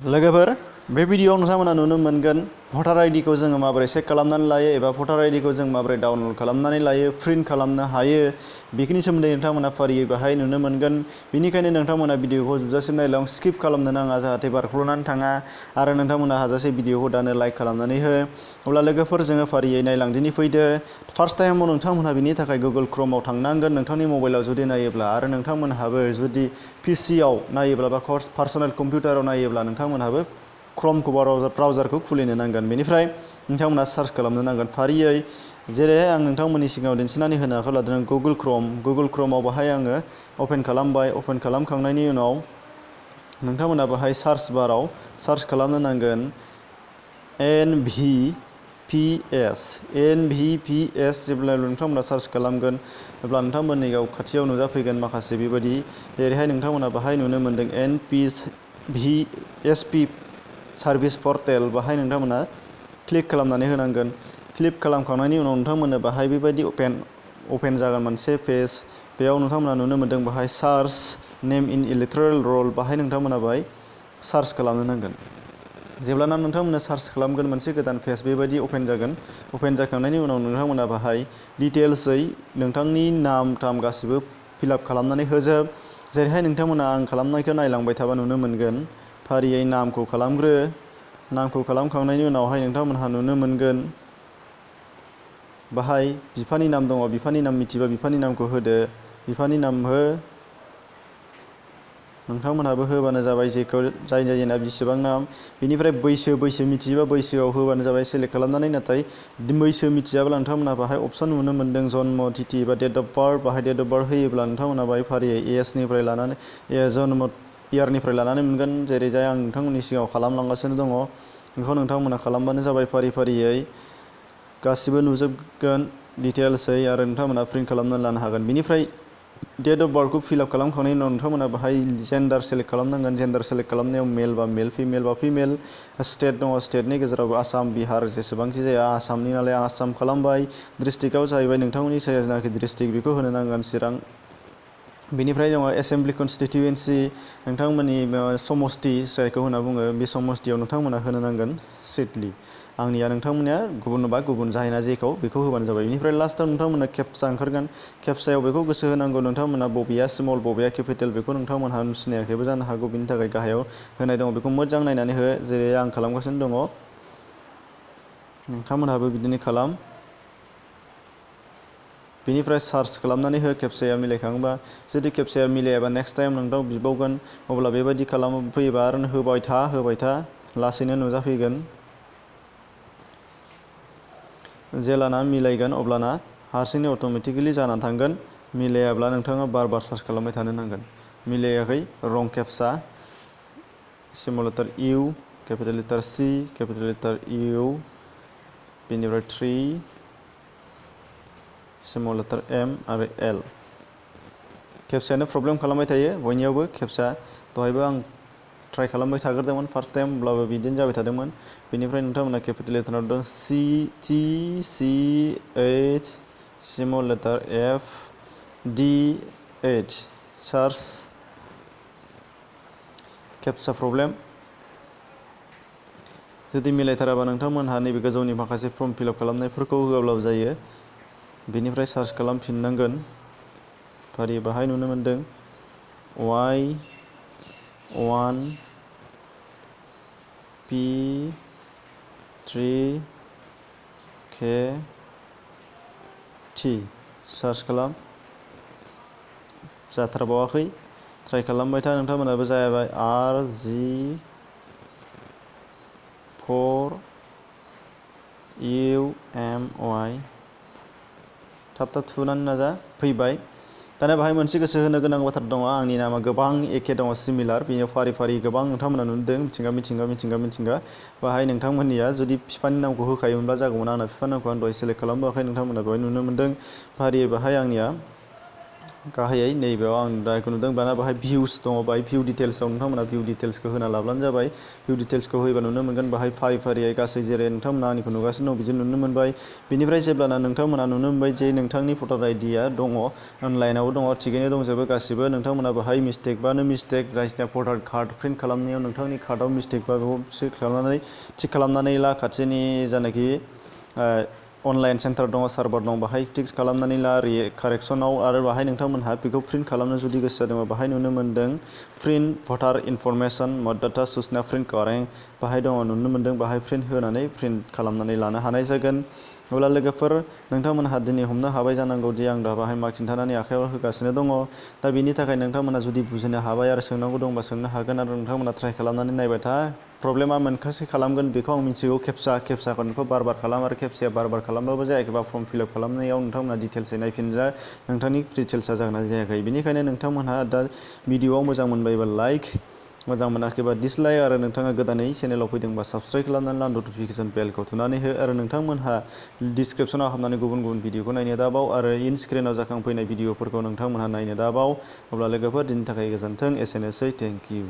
लोगोफोर बे भिडियोआव नोंथांमोना नुनो मोनगोन भटार आइडि खौ जोङो माबोरै चेक खालामनानै लायो एबा भटार आइडि खौ जों माबोरै डाउनलड खालामनानै लायो प्रिन्ट खालामनो हायो बेखिनि सोमोन्दै नोंथांमोना फारियै बाहाय नुनो मोनगोन। बेनिखायनो नोंथांमोना भिडियोखौ जोबजासिम नायलां स्किप खालामनो नाङा जाहाथे बारख्ल'नानै थाङा आरो नोंथांमोना हाजासे भिडियोखौ दानो लाइक खालामनानै हो। अब्ला लोगोफोर जोङो फारियै नायलांदिनि फैदो। फार्स्ट टाइमाव नोंथांमोनहा बिनि थाखाय गुगोल क्रोमआव थांनांगोन नोंथांनि मबाइलाव जुदि नायोब्ला आरो नोंथांमोनहाबो जुदि पिसिआव नायोब्ला बा पार्सनेल कम्पिउटाराव नायोब्ला नोंथांमोनहाबो क्रोमखौ ब्राउजारखौ खुलिनो नांगोन। बेनिफ्राय नोंथांमोना सार्च खालामनो नांगोन फारियै जेरैहाय आं नोंथांमोननि सिगाङाव दिन्थिनानै होनो आखायाव लादों गुगोल क्रोमआव बाहाय आङो अपेन खालामबाय। अपेन खालामखांनायनि उनाव नोंथांमोना बाहाय सार्च बाराव सार्च खालामनो नांगोन NVPS जेब्ला नोंथांमोना सार्च खालामगोन अब्ला नोंथांमोननि खाथियाव नुजाफैगोन माखासे बेबायदि जेरैहाय नोंथांमोना बाहाय नुनो मोनदों NVSP सार्भिस पर्टेल बाहाय नोंथांमोना क्लिक खालामनानै होनांगोन। क्लिक खालामखांनायनि उनाव नोंथांमोननो बाहाय बेबायदि अपेन जागोन मोनसे पेज। बेयाव नोंथांमोना नुनो मोनदों बाहाय सार्च नेम इन इलेक्टोरेल रल बाहाय नोंथांमोना बाहाय सार्च खालामनो नांगोन। जेब्लाना नोंथांमोना सार्च खालामगोन मोनसे गोदान पेज बेबायदि अपेन जागोन। अपेन जाखांनायनि उनाव नोंथांमोना बाहाय डिटेल्सै नोंथांनि नाम थाम गासिबो फिलआप खालामनानै होजोब। जेरैहाय नोंथांमोना आं खालामनायखौ नायलांबाय थाबा नुनो मोनगोन फारियै नामखौ खालामग्रो। नामखौ खालामखांनायनि उनावहाय नोंथांमोनहा नुनो मोनगोन बाहाय बिफानि नाम दङ बिफानि नाम मिथिबा बिफानि नामखौ होदो। बिफानि नाम हो नोंथांमोनहाबो होबानो जाबाय जेखौ जाय जायना बेसेबां नाम। बेनिफ्राय बैसो मिथियोबा बैसोआव होबानो जाबाय सेलेक्ट खालामनानै। नाथाय बैसो मिथियाब्ला नोंथांमोनहा बाहाय अपसन नुनो मोनदों जन्म तिथि एबा डेट अफ बार्थ बाहाय डेट अफ बार्थ होयोब्ला नोंथांमोनहा बाहाय फारियै एजनिफ्राय लानानै जन्म इयारनिफ्राय लानानै मोनगोन। जेरै जाय आं नोंथांमोननि सिगाङाव खालामलांगासिनो दङ बेखौ नोंथांमोना खालामबानो जाबाय फारियै गासिबो नुजोबगोन डिटेल्सै आरो नोंथांमोना प्रिन्ट खालामनानै लानो हागोन। बेनिफ्राय डेट अफ बार्थखौ फिलआप खालामखांनायनि उनाव नोंथांमोना बाहाय जेन्डार सेलेक्ट खालामनांगोन। जेन्डार सेलेक्ट खालामनायाव मेल बा मेल फिमेल बा फिमेल। स्टेट दङ स्टेटनि गेजेराव आसाम बिहार जेसेबांखि जाया आसामनि नालाय आं आसाम खालामबाय। डिस्ट्रिक्टआव जाहैबाय नोंथांमोननि जायनाखि डिस्ट्रिक्ट बेखौ होनो नांगोन चिरां। बेनिफ्राय दङ एसेम्बलि कनस्टिटिउयेन्सि नोंथांमोननि समस्ति जायखौ होनना बुङो बे समस्तियाव नोंथांमोना होनो नांगोन सिटलि। आंनिया नोंथांमोननिया गुबुनबा गुबुन जाहैना जेखौ बेखौ होबानो जाबाय। बेनिफ्राय लास्टआव नोंथांमोना केपचा ओंखारगोन। केपचायाव बेखौ गोसो होनांगौ नोंथांमोना बबेया स्मल बबेया केपिटेल बेखौ नोंथांमोनहा सिनायाखैबो जानो हागौ। बिनि थाखाय गाहायाव होनाय दङ बेखौ मोजां नायनानै हो जेरै आं खालामगासिनो दङ नोंथांमोनहाबो बिदिनो खालाम। बेनिफ्राय सार्च खालामनानै हो केपचाया मिलायखाङोबा। जुदि केपचाया मिलायाबा नेक्स्ट टाइम नोंथाव बिबावगोन अब्ला बेबायदि फैयोबा आरो होबाय था लासैनो नुजाफैगोन। जेलाना मिलायगोन अब्लाना हारसिंनो अट'मेटिकेलि जानानै थांगोन। मिलायाब्ला नोंथाङा बार सार्च खालामबाय थानो नांगोन। मिलायाखै रं captcha small letter U capital letter C capital letter U बेनिफ्राय 3 स्मल लेटार एम आरो एल। केपचायानो प्रब्लेम खालामबाय थायो बयनियावबो केपचा दहायबो आं ट्राइ खालामबाय थाग्रोदोंमोन फार्स्ट टाइम अब्लाबो बिदिनो जाबाय थादोंमोन। बेनिफ्राय नोंथांमोना केपिटेल लेटाराव दं CH small letter F DH search captcha problem. जुदि मिलायथाराबा नोंथांमोनहा नैबे गोजौनि माखासे फर्म फिलआप खालामनायफोरखौ होआब्लाबो जायो। बेनिफ्राय सार्च खालामफिननांगोन। फारि बाहाय नुनो मोनदों Y1 P3 KT सार्च खालाम। जाथारबावाखै ट्राइ खालामबाय था नोंथांमोनाबो जायाबाय RG4UMY थाब थुनानै नाजा फैबाय। दाना बाहाय मोनसे गोसो होनो गोनां बाथ्रा दङ आंनि नामा गोबां एखे दङ सिमिलार बेयाव फारि गोबां नोंथांमोना नुदों मिथिंगा बाहाय नोंथांमोननिया जुदि बिफानि नामखौ होखायोमोनब्ला जागौमोन। आंना बिफानि नामखौ आं दहाय सेलेक्ट खालामबोआखै नोंथांमोना दहाय नुनो मोनदों। फारियै बाहाय आंनिया गाहायै नैबेयाव आं दाखौ नुदों दाना बाहाय भिउस दङ बाहाय भिउ डिटेल्सआव नोंथांमोना भिउ डिटेल्सखौ होना लाब्लानो जाबाय भिउ डिटेल्सखौ होयोबा नुनो मोनगोन बाहाय फारि फारियै गासै जेरै नोंथांमोना आंनिखौ नुगासिनो दं बिदि नुनो मोनबाय बेनिफ्राय जेब्लाना नोंथांमोना नुनो मोनबाय जे नोंथांनि भटार आइडिया दङ अनलाइनाव दङ थिगैनो दंजोबो गासिबो नोंथांमोना बाहाय मिस्टेकबानो मिस्टेक जायखिजाया भटार कार्ड प्रिन्ट खालामनायाव नोंथांनि कार्डआव मिस्टेकबा बेखौ थिक खालामनानै ला खाथिनि जायनाखि अनलाइन सेन्टार दङ सार्भार दं बाहाय टिक खालामनानै ला कारेक्सनाव आरो बाहाय नोंथांमोनहा बेखौ प्रिन्ट खालामनो जुदि गोसो जादोंबा बाहाय नुनो मोन्दों प्रिन्ट भटार इनफरमेसन मतदाता सूचना प्रिन्ट करें बाहाय दङ नुनो मोन्दों बाहाय प्रिन्ट होनानै प्रिन्ट खालामनानै लानो हानाय जागोन। अब्ला लोगोफोर नोंथांमोनहा दिनै हमनो हाबाय जानांगौ दि आं दा बाहाय मार्क खिन्थानानै आखायाव होगासिनो दङ दा बेनि थाखाय नोंथांमोना जुदि बुजिनो हाबाय आरो सोंनांगौ दंबा सोंनो हागोन आरो नोंथांमोना ट्राइ खालामनानै नायबाय था प्रब्लेमा मोनखांसै खालामगोन बेखौ आं मिथिगौ खेबसा खननैखौ बार खालाम आरो खेबसेया बार खालामबाबो जायाखैबा फर्म फिलआप खालामनायाव नोंथांमोना डिटेल्सै नायफिनजा नोंथांनि डिटेल्सआ जागोन ना जायाखै बेनिखायनो नोंथांमोनहा दा भिडिअआव मोजां मोनबायबा लाइक मोजां मोनाखैबा डिसलाइक आरो नोंथाङा गोदानै चेनेलाव फैदोंबा साबस्क्राइब खालामनानै ला नटिफिकेसन बेलखौ थुनानै हो आरो नोंथांमोनहा डिसक्रिपसनाव हाबनानै गुबुन गुबुन भिडिअखौ नायनो दाबाव आरो इन स्क्रिनाव जाखांफैनाय भिडिअफोरखौ नोंथांमोनहा नायनो दाबाव अब्ला लोगोफोर दिनैनि थाखाय गोजोन्थों एसेनोसै थेंक इउ।